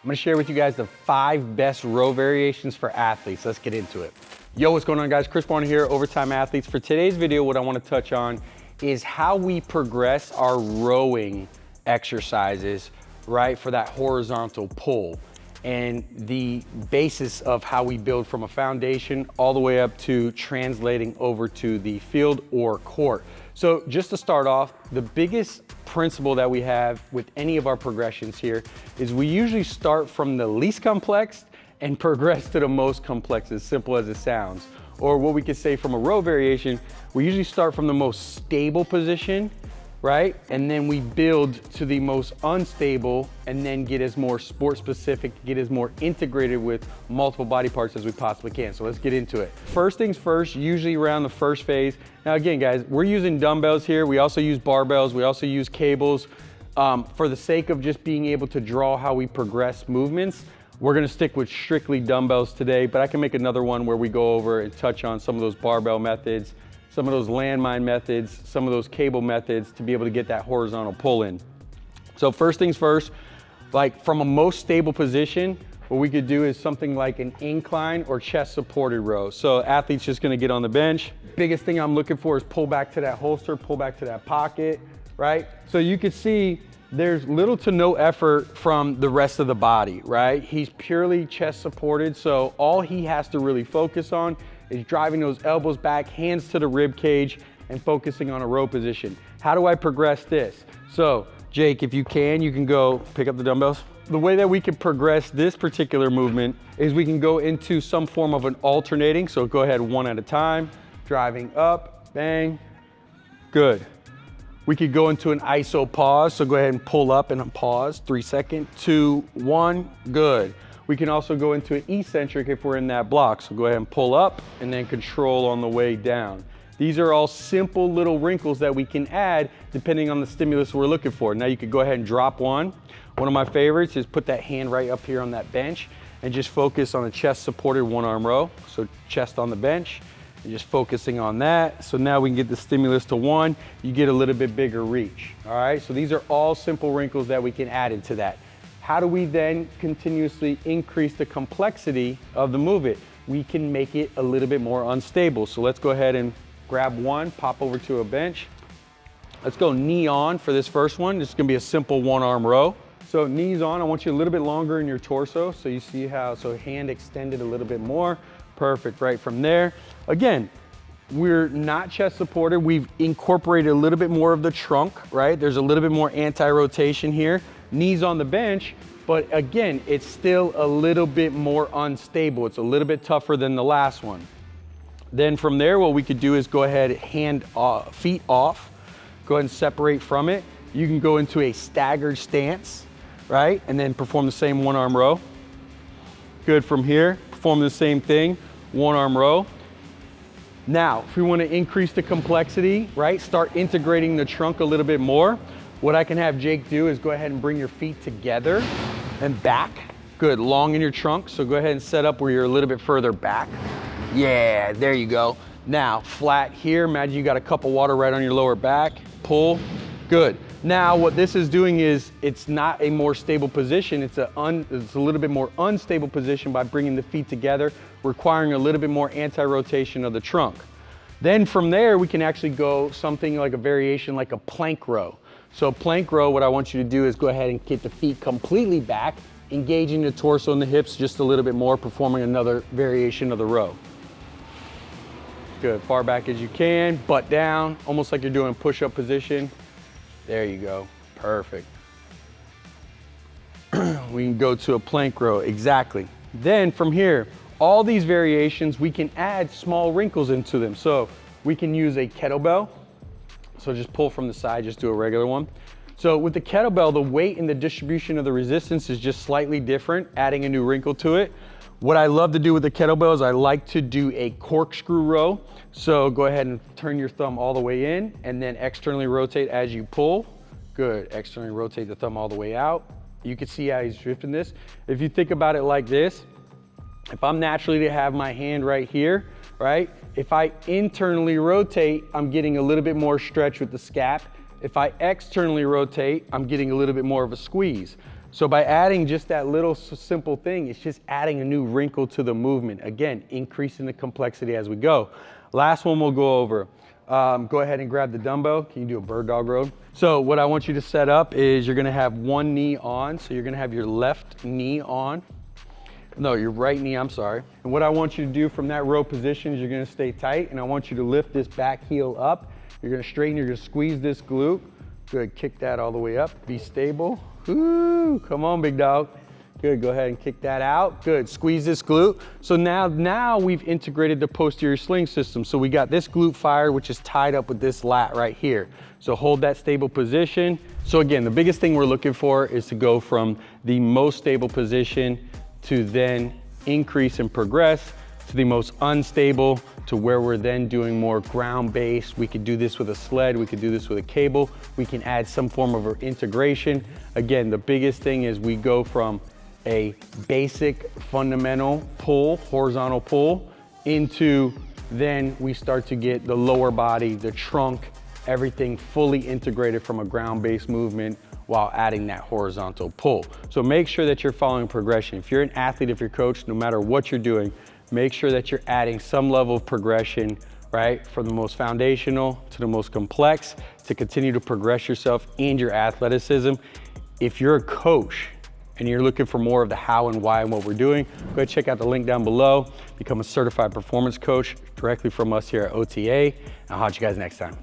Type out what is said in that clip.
I'm gonna share with you guys the 5 best row variations for athletes. Let's get into it. Yo, what's going on guys? Chris Barner here, Overtime Athletes. For today's video, what I wanna touch on is how we progress our rowing exercises, right, for that horizontal pull, and the basis of how we build from a foundation all the way up to translating over to the field or court. So just to start off, the biggest principle that we have with any of our progressions here is we usually start from the least complex and progress to the most complex, as simple as it sounds. Or what we could say from a row variation, we usually start from the most stable position, right? And then we build to the most unstable and then get as more sport specific, get as more integrated with multiple body parts as we possibly can. So let's get into it. First things first, usually around the first phase. Now again, guys, we're using dumbbells here. We also use barbells. We also use cables. For the sake of just being able to draw how we progress movements, we're gonna stick with strictly dumbbells today, but I can make another one where we go over and touch on some of those barbell methods, some of those landmine methods, some of those cable methods to be able to get that horizontal pull in. So first things first, like from a most stable position, what we could do is something like an incline or chest supported row. So athlete's just gonna get on the bench. Biggest thing I'm looking for is pull back to that holster, pull back to that pocket, right? So you can see there's little to no effort from the rest of the body, right? He's purely chest supported, so all he has to really focus on is driving those elbows back, hands to the rib cage, and focusing on a row position. How do I progress this? So, Jake, if you can go pick up the dumbbells. The way that we can progress this particular movement is we can go into some form of an alternating, so go ahead one at a time, driving up, bang, good. We could go into an iso pause, so go ahead and pull up and pause, 3 seconds, 2, 1, good. We can also go into an eccentric if we're in that block. So go ahead and pull up and then control on the way down. These are all simple little wrinkles that we can add depending on the stimulus we're looking for. Now you could go ahead and drop one. One of my favorites is put that hand right up here on that bench and just focus on a chest supported 1-arm row. So chest on the bench and just focusing on that. So now we can get the stimulus to 1, you get a little bit bigger reach. All right, so these are all simple wrinkles that we can add into that. How do we then continuously increase the complexity of the movement? We can make it a little bit more unstable. So let's go ahead and grab one, pop over to a bench. Let's go knee on for this first one. This is gonna be a simple 1-arm row. So knees on, I want you a little bit longer in your torso. So you see how, so hand extended a little bit more. Perfect, right from there. Again, we're not chest supported. We've incorporated a little bit more of the trunk, right? There's a little bit more anti-rotation here. Knees on the bench, but again, it's still a little bit more unstable. It's a little bit tougher than the last one. Then from there, what we could do is go ahead, feet off, go ahead and separate from it. You can go into a staggered stance, right? And then perform the same 1-arm row. Good from here, perform the same thing, 1-arm row. Now, if we want to increase the complexity, right, start integrating the trunk a little bit more, what I can have Jake do is go ahead and bring your feet together and back. Good, long in your trunk, so go ahead and set up where you're a little bit further back. Yeah, there you go. Now, flat here, imagine you got a cup of water right on your lower back, pull, good. Now, what this is doing is, it's not a more stable position, it's a little bit more unstable position by bringing the feet together, requiring a little bit more anti-rotation of the trunk. Then from there, we can actually go something like a variation like a plank row. So plank row, what I want you to do is go ahead and get the feet completely back, engaging the torso and the hips just a little bit more, performing another variation of the row. Good, far back as you can, butt down, almost like you're doing push-up position. There you go, perfect. We can go to a plank row, exactly. Then from here, all these variations, we can add small wrinkles into them. So we can use a kettlebell. So just pull from the side, just do a regular one. So with the kettlebell, the weight and the distribution of the resistance is just slightly different, adding a new wrinkle to it. What I love to do with the kettlebell is I like to do a corkscrew row. So go ahead and turn your thumb all the way in and then externally rotate as you pull. Good, externally rotate the thumb all the way out. You can see how he's drifting this. If you think about it like this, if I'm naturally to have my hand right here, right? If I internally rotate, I'm getting a little bit more stretch with the scap. If I externally rotate, I'm getting a little bit more of a squeeze. So by adding just that little simple thing, it's just adding a new wrinkle to the movement. Again, increasing the complexity as we go. Last one we'll go over. Go ahead and grab the dumbbell. Can you do a bird dog road? So what I want you to set up is you're gonna have one knee on. So you're gonna have your left knee on. No, your right knee, I'm sorry. And what I want you to do from that row position is you're gonna stay tight, and I want you to lift this back heel up. You're gonna straighten, you're gonna squeeze this glute. Good, kick that all the way up. Be stable. Woo, come on, big dog. Good, go ahead and kick that out. Good, squeeze this glute. So now we've integrated the posterior sling system. So we got this glute fired, which is tied up with this lat right here. So hold that stable position. So again, the biggest thing we're looking for is to go from the most stable position to then increase and progress to the most unstable, to where we're then doing more ground-based. We could do this with a sled, we could do this with a cable, we can add some form of integration. Again, the biggest thing is we go from a basic fundamental pull, horizontal pull, into then we start to get the lower body, the trunk, everything fully integrated from a ground-based movement while adding that horizontal pull. So make sure that you're following progression. If you're an athlete, if you're coached, no matter what you're doing, make sure that you're adding some level of progression, right? From the most foundational to the most complex, to continue to progress yourself and your athleticism. If you're a coach and you're looking for more of the how and why and what we're doing, go ahead and check out the link down below. Become a certified performance coach directly from us here at OTA. I'll catch you guys next time.